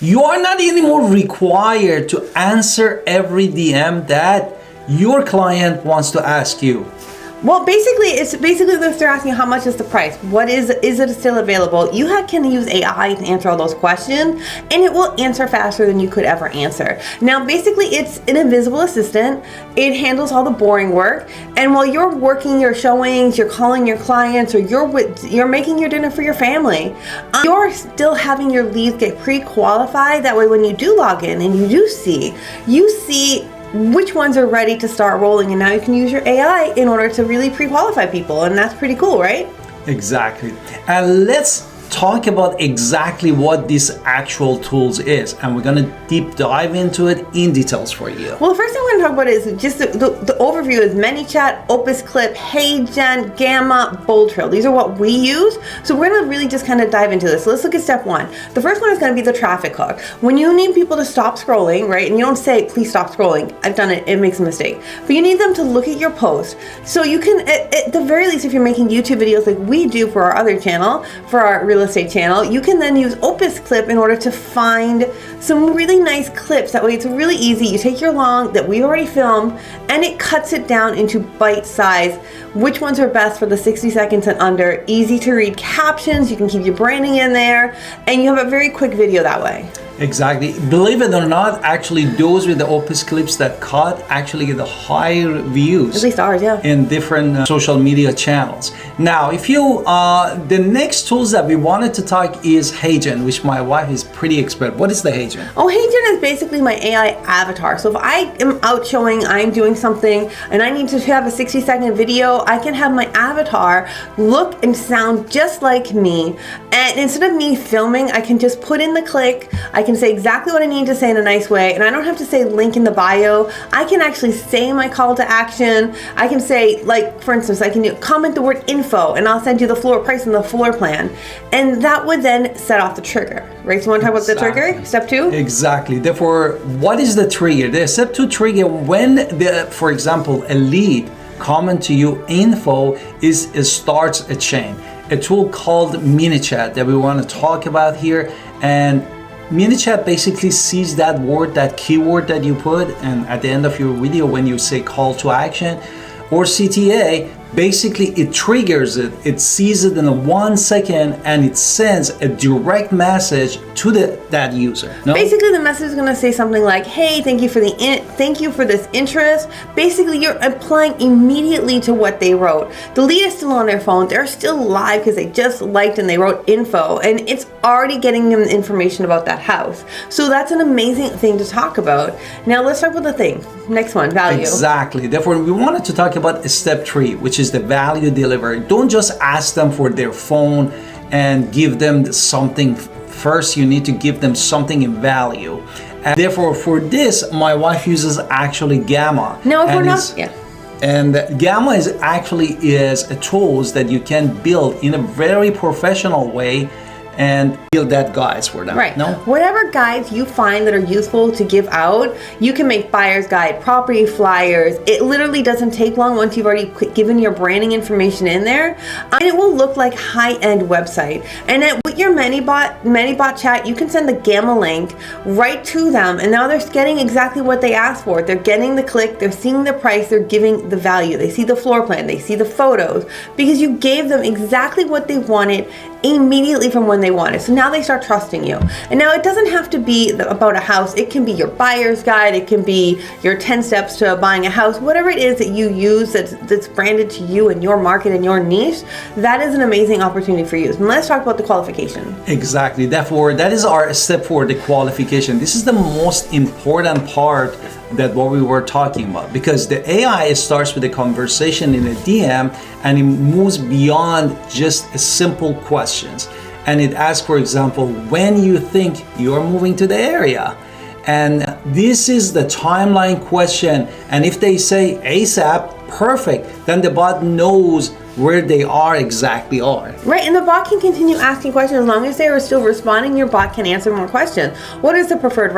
You are not anymore required to answer every DM that your client wants to ask you. Well, basically they're asking how much is the price? What is it still available? You can use AI to answer all those questions, and it will answer faster than you could ever answer. Now, basically, it's an invisible assistant. It handles all the boring work, and while you're working your showings, you're calling your clients, or you're making your dinner for your family, you're still having your leads get pre-qualified. That way, when you do log in and you see which ones are ready to start rolling, and now you can use your AI in order to really pre-qualify people, and that's pretty cool, right? Exactly. And let's talk about exactly what this actual tools is, and we're going to deep dive into it in details for you. Well, the first thing we're going to talk about is just the overview is ManyChat, OpusClip, HeyGen, Gamma, BoldTrail. These are what we use. So we're going to really just kind of dive into this. So let's look at step one. The first one is going to be the traffic hook. When you need people to stop scrolling, right, and you don't say, please stop scrolling. I've done it. It makes a mistake. But you need them to look at your post. So you can, at the very least, if you're making YouTube videos like we do for our other channel, for our real estate channel, you can then use OpusClip in order to find some really nice clips. That way it's really easy. You take your long that we already filmed and it cuts it down into bite size. Which ones are best for the 60 seconds and under, easy to read captions, you can keep your branding in there, and you have a very quick video that way. Exactly. Believe it or not, actually those with the Opus clips that cut actually get the higher views. At least ours, yeah. In different social media channels. Now, if you, the next tools that we wanted to talk is HeyGen, which my wife is pretty expert. What is the HeyGen? Oh, HeyGen is basically my AI avatar. So if I am out showing, I'm doing something, and I need to have a 60-second video, I can have my avatar look and sound just like me. And instead of me filming, I can just put in the click, I can say exactly what I need to say in a nice way, and I don't have to say link in the bio. I can actually say my call to action. I can say, like, for instance, I can comment the word info, and I'll send you the floor price and the floor plan. And that would then set off the trigger, right? So you want to talk about the trigger? Step two? Exactly. Therefore, what is the trigger? The step two trigger when, for example, a lead comment to you info starts a chain. A tool called ManyChat that we want to talk about here, and ManyChat basically sees that word, that keyword that you put, and at the end of your video when you say call to action or CTA, basically it triggers it, it sees it in 1 second, and it sends a direct message to that user. No? Basically the message is going to say something like, hey, thank you for this interest. Basically you're applying immediately to what they wrote. The lead is still on their phone, they're still live because they just liked and they wrote info, and it's already getting them information about that house. So that's an amazing thing to talk about. Now let's talk about the thing. Next one, value. Exactly. Therefore we wanted to talk about step 3, which is the value delivery. Don't just ask them for their phone and give them something. First, you need to give them something in value. And therefore, for this, my wife uses actually Gamma. No, if we're not, yeah. And Gamma is a tools that you can build in a very professional way and build that guides for them. Right. No? Whatever guides you find that are useful to give out, you can make buyer's guide, property flyers. It literally doesn't take long once you've already given your branding information in there, and it will look like high-end website. And then with your ManyBot chat, you can send the Gamma link right to them, and now they're getting exactly what they asked for. They're getting the click, they're seeing the price, they're giving the value. They see the floor plan, they see the photos, because you gave them exactly what they wanted immediately from when they want it. So now they start trusting you. And now it doesn't have to be about a house. It can be your buyer's guide. It can be your 10 steps to buying a house. Whatever it is that you use that's branded to you and your market and your niche, that is an amazing opportunity for you. And let's talk about the qualification. Exactly. Therefore, that is our step for the qualification. This is the most important part that what we were talking about, because the AI starts with a conversation in a DM and it moves beyond just a simple questions, and it asks, for example, when you think you're moving to the area, and this is the timeline question, and if they say ASAP, perfect, then the bot knows where they are exactly are. Right, and the bot can continue asking questions as long as they are still responding. Your bot can answer more questions. What is the preferred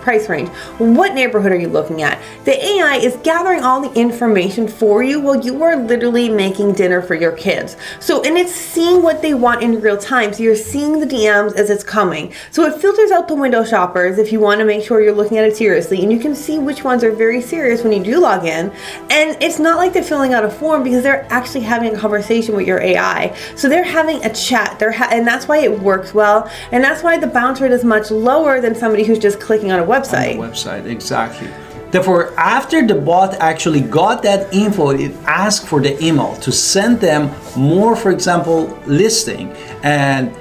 price range? What neighborhood are you looking at? The AI is gathering all the information for you while you are literally making dinner for your kids. So, and it's seeing what they want in real time. So you're seeing the DMs as it's coming. So it filters out the window shoppers if you want to make sure you're looking at it seriously, and you can see which ones are very serious when you do log in. And it's not like they're filling out a form, because they're actually having a conversation with your AI. So they're having a chat, and that's why it works well, and that's why the bounce rate is much lower than somebody who's just clicking on a website. Exactly. Therefore, after the bot actually got that info, it asked for the email to send them more, for example, listing. And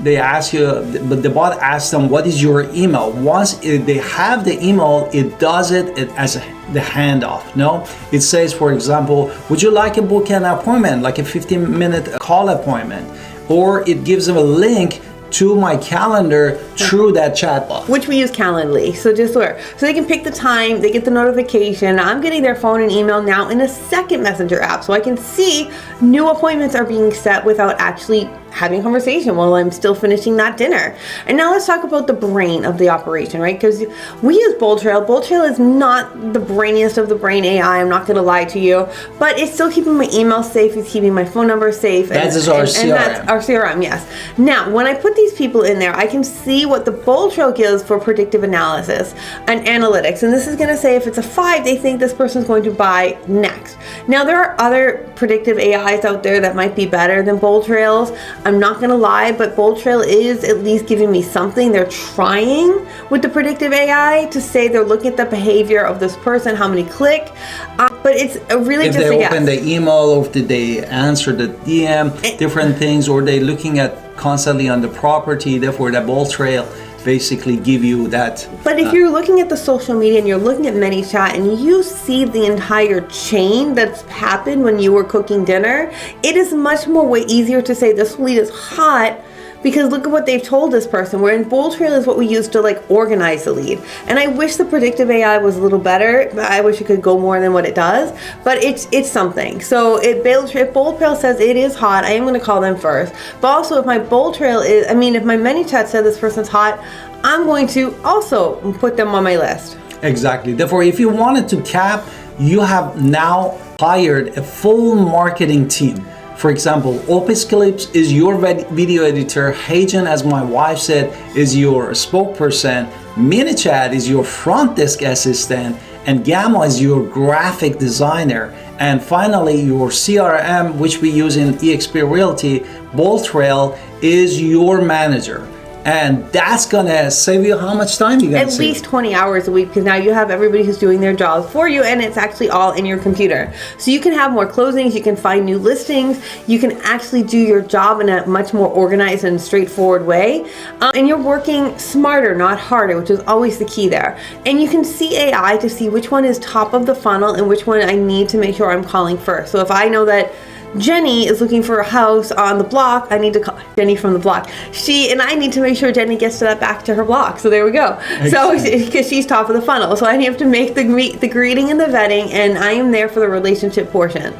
they ask you, but the bot asks them, what is your email? Once they have the email, it does it as the handoff. No, it says, for example, would you like to book an appointment, like a 15-minute call appointment? Or it gives them a link to my calendar through that chatbot, which we use Calendly. So just where, so they can pick the time, they get the notification. I'm getting their phone and email now in a second messenger app, so I can see new appointments are being set without actually having a conversation while I'm still finishing that dinner. And now let's talk about the brain of the operation, right? Because we use BoldTrail. BoldTrail is not the brainiest of the brain AI, I'm not gonna lie to you, but it's still keeping my email safe, it's keeping my phone number safe. That is our CRM. And that's our CRM, yes. Now, when I put these people in there, I can see what the BoldTrail gives for predictive analysis and analytics. And this is gonna say if it's a 5, they think this person's going to buy next. Now, there are other predictive AIs out there that might be better than BoldTrail's. I'm not gonna lie, but BoldTrail is at least giving me something. They're trying with the predictive AI to say they're looking at the behavior of this person, how many click, but it's really just a guess. If they open the email, or did they answer the DM, different things, or they looking at constantly on the property, therefore the BoldTrail basically give you that. But if you're looking at the social media and you're looking at ManyChat and you see the entire chain that's happened when you were cooking dinner, it is much more way easier to say this lead is hot, because look at what they've told this person. Where in BoldTrail is what we use to like organize the lead. And I wish the predictive AI was a little better. I wish it could go more than what it does, but it's something. So if BoldTrail says it is hot, I am going to call them first. But also if my BoldTrail is, if my ManyChat said this person's hot, I'm going to also put them on my list. Exactly. Therefore, if you wanted to cap, you have now hired a full marketing team. For example, OpusClip is your video editor. HeyGen, as my wife said, is your spokesperson. ManyChat is your front desk assistant. And Gamma is your graphic designer. And finally, your CRM, which we use in eXp Realty, BoldTrail, is your manager. And that's gonna save you how much time? At least 20 hours a week, because now you have everybody who's doing their jobs for you, and it's actually all in your computer. So you can have more closings, you can find new listings, you can actually do your job in a much more organized and straightforward way. And you're working smarter, not harder, which is always the key there. And you can see AI to see which one is top of the funnel and which one I need to make sure I'm calling first. So if I know that Jenny is looking for a house on the block, I need to call Jenny from the block. I need to make sure Jenny gets to that back to her block. So there we go. So because she's top of the funnel, so I have to make the greeting and the vetting, and I am there for the relationship portion.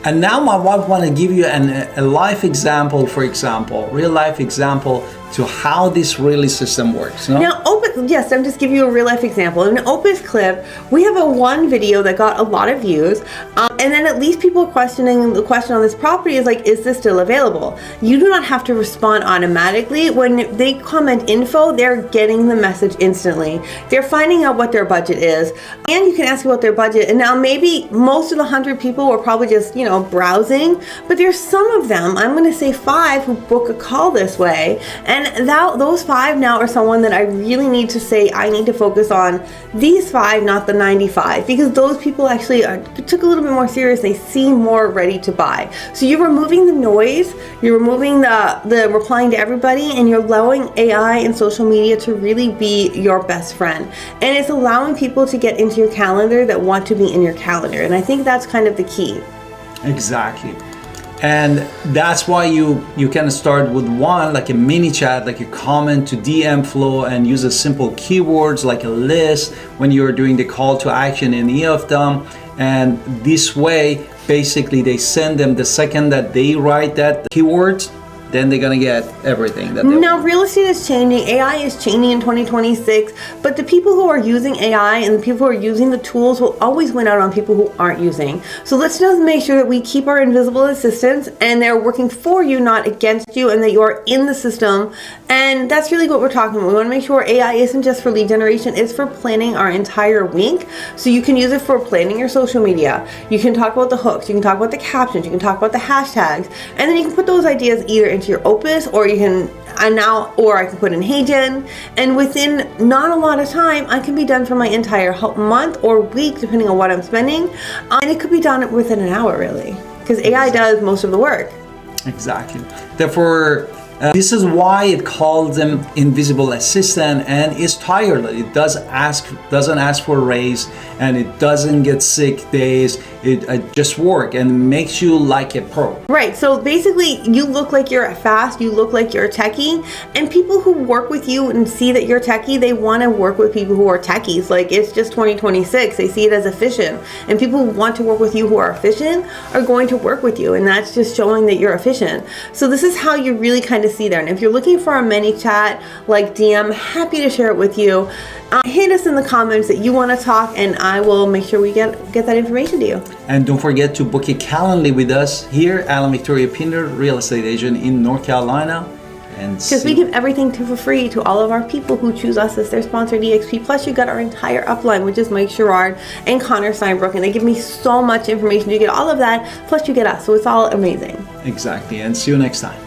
And now my wife want to give you a life example, real life example to how this really system works. No? Now, yes, I'm just giving you a real life example. In OpusClip, we have one video that got a lot of views, and then at least people questioning the question on this property is like, is this still available? You do not have to respond automatically. When they comment info, they're getting the message instantly. They're finding out what their budget is, and you can ask about their budget. And now maybe most of the 100 people were probably just, browsing, but there's some of them, I'm going to say 5, who book a call this way, and those 5 now are someone that I really need to say I need to focus on these 5, not the 95, because those people actually took a little bit more serious. They seem more ready to buy. So you're removing the noise, you're removing the replying to everybody, and you're allowing AI and social media to really be your best friend. And it's allowing people to get into your calendar that want to be in your calendar. And I think that's kind of the key. Exactly. And that's why you can start with one, like a ManyChat, like a comment to DM flow, and use a simple keywords like a list when you're doing the call to action in any of them. And this way, basically they send them the second that they write that keywords, then they're gonna get everything that they Now, want. real estate is changing, AI is changing in 2026, but the people who are using AI and the people who are using the tools will always win out on people who aren't using. So let's just make sure that we keep our invisible assistants and they're working for you, not against you, and that you are in the system. And that's really what we're talking about. We want to make sure AI isn't just for lead generation, it's for planning our entire week. So you can use it for planning your social media. You can talk about the hooks, you can talk about the captions, you can talk about the hashtags, and then you can put those ideas either into your Opus, or you can or I can put in HeyGen, and within not a lot of time I can be done for my entire month or week, depending on what I'm spending, and it could be done within an hour, really, because AI does most of the work. Exactly. Therefore, this is why it calls them invisible assistant, and is tireless. It doesn't ask for a raise, and it doesn't get sick days. It just work and makes you like a pro. Right, so basically you look like you're fast, you look like you're a techie, and people who work with you and see that you're techie, they want to work with people who are techies. Like, it's just 2026, they see it as efficient, and people who want to work with you who are efficient are going to work with you, and that's just showing that you're efficient. So this is how you really kind of see there. And if you're looking for a ManyChat like DM, happy to share it with you. Hit us in the comments that you want to talk, and I will make sure we get that information to you. And don't forget to book a Calendly with us here, Alan Victoria Pinder, real estate agent in North Carolina. And because we give everything for free to all of our people who choose us as their sponsor, EXP. Plus, you got our entire upline, which is Mike Sherrard and Connor Steinbrook, and they give me so much information. You get all of that, plus you get us, so it's all amazing. Exactly, and see you next time.